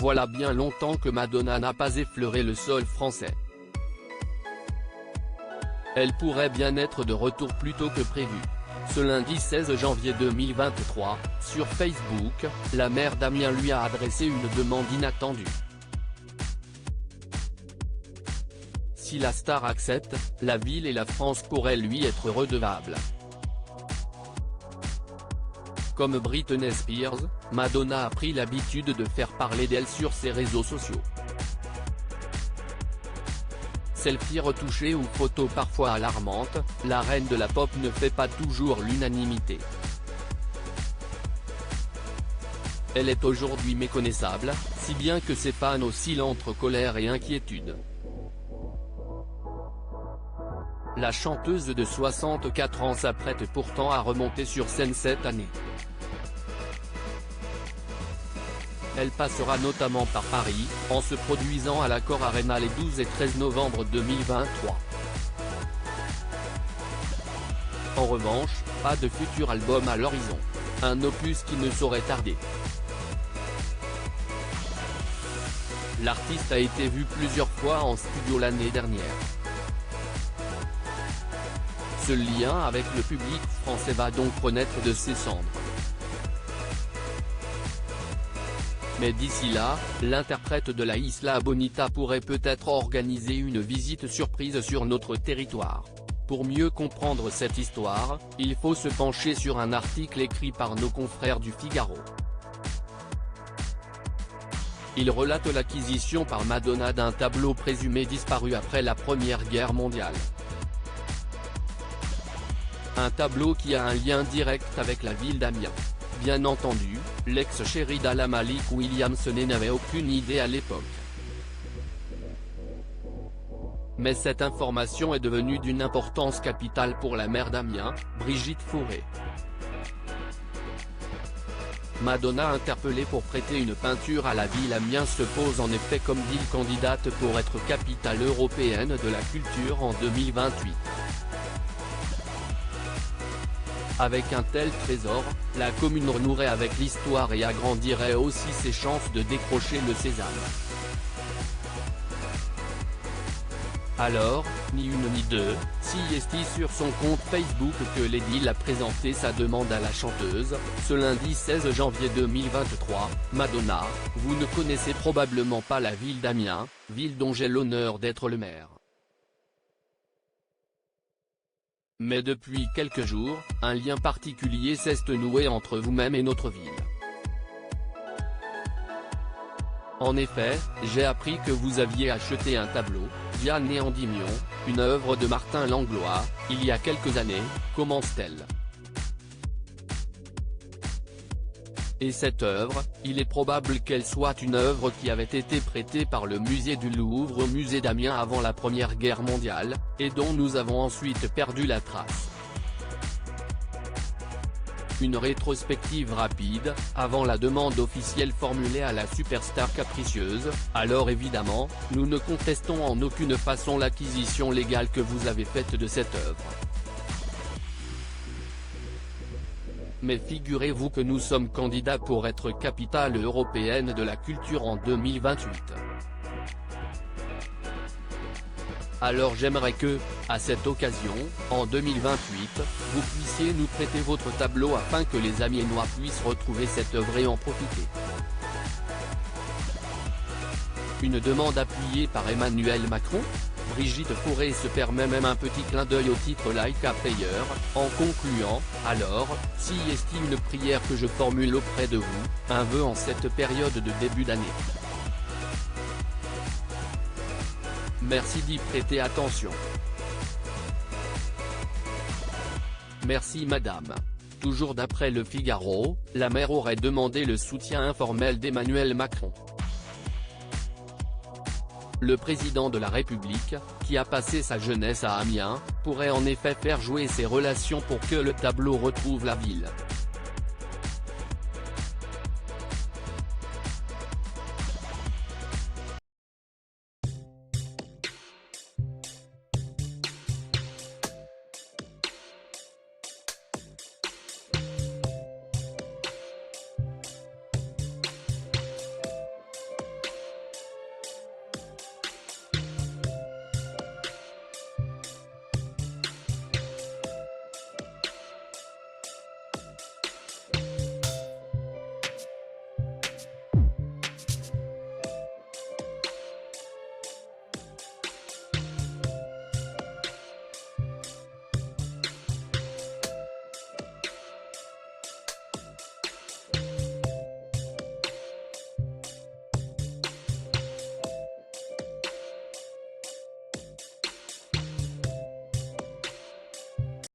Voilà bien longtemps que Madonna n'a pas effleuré le sol français. Elle pourrait bien être de retour plus tôt que prévu. Ce lundi 16 janvier 2023, sur Facebook, la mère d'Amiens lui a adressé une demande inattendue. Si la star accepte, la ville et la France pourraient lui être redevables. Comme Britney Spears, Madonna a pris l'habitude de faire parler d'elle sur ses réseaux sociaux. Selfies retouchées ou photos parfois alarmantes, la reine de la pop ne fait pas toujours l'unanimité. Elle est aujourd'hui méconnaissable, si bien que ses fans oscillent entre colère et inquiétude. La chanteuse de 64 ans s'apprête pourtant à remonter sur scène cette année. Elle passera notamment par Paris, en se produisant à l'Accor Arena les 12 et 13 novembre 2023. En revanche, pas de futur album à l'horizon. Un opus qui ne saurait tarder. L'artiste a été vu plusieurs fois en studio l'année dernière. Ce lien avec le public français va donc renaître de ses cendres. Mais d'ici là, l'interprète de la Isla Bonita pourrait peut-être organiser une visite surprise sur notre territoire. Pour mieux comprendre cette histoire, il faut se pencher sur un article écrit par nos confrères du Figaro. Il relate l'acquisition par Madonna d'un tableau présumé disparu après la Première Guerre mondiale. Un tableau qui a un lien direct avec la ville d'Amiens. Bien entendu, l'ex-chéri d'Ala Malik Williamson n'avait aucune idée à l'époque. Mais cette information est devenue d'une importance capitale pour la maire d'Amiens, Brigitte Fauré. Madonna interpellée pour prêter une peinture à la ville Amiens se pose en effet comme ville candidate pour être capitale européenne de la culture en 2028. Avec un tel trésor, la commune renouerait avec l'histoire et agrandirait aussi ses chances de décrocher le Sésame. Alors, ni une ni deux, CST sur son compte Facebook que l'édile a présenté sa demande à la chanteuse. Ce lundi 16 janvier 2023, Madonna, vous ne connaissez probablement pas la ville d'Amiens, ville dont j'ai l'honneur d'être le maire. Mais depuis quelques jours, un lien particulier s'est noué entre vous-même et notre ville. En effet, j'ai appris que vous aviez acheté un tableau, Diane et Endymion, une œuvre de Martin Langlois, il y a quelques années. Commence-t-elle. Et cette œuvre, il est probable qu'elle soit une œuvre qui avait été prêtée par le musée du Louvre au musée d'Amiens avant la Première Guerre mondiale, et dont nous avons ensuite perdu la trace. Une rétrospective rapide, avant la demande officielle formulée à la superstar capricieuse. Alors évidemment, nous ne contestons en aucune façon l'acquisition légale que vous avez faite de cette œuvre. Mais figurez-vous que nous sommes candidats pour être capitale européenne de la culture en 2028. Alors j'aimerais que, à cette occasion, en 2028, vous puissiez nous prêter votre tableau afin que les Amiénois puissent retrouver cette œuvre et en profiter. Une demande appuyée par Emmanuel Macron. Brigitte Fauré se permet même un petit clin d'œil au titre Like a Player, en concluant, alors, si est une prière que je formule auprès de vous, un vœu en cette période de début d'année. Merci d'y prêter attention. Merci madame. Toujours d'après le Figaro, la maire aurait demandé le soutien informel d'Emmanuel Macron. Le président de la République, qui a passé sa jeunesse à Amiens, pourrait en effet faire jouer ses relations pour que le tableau retrouve la ville.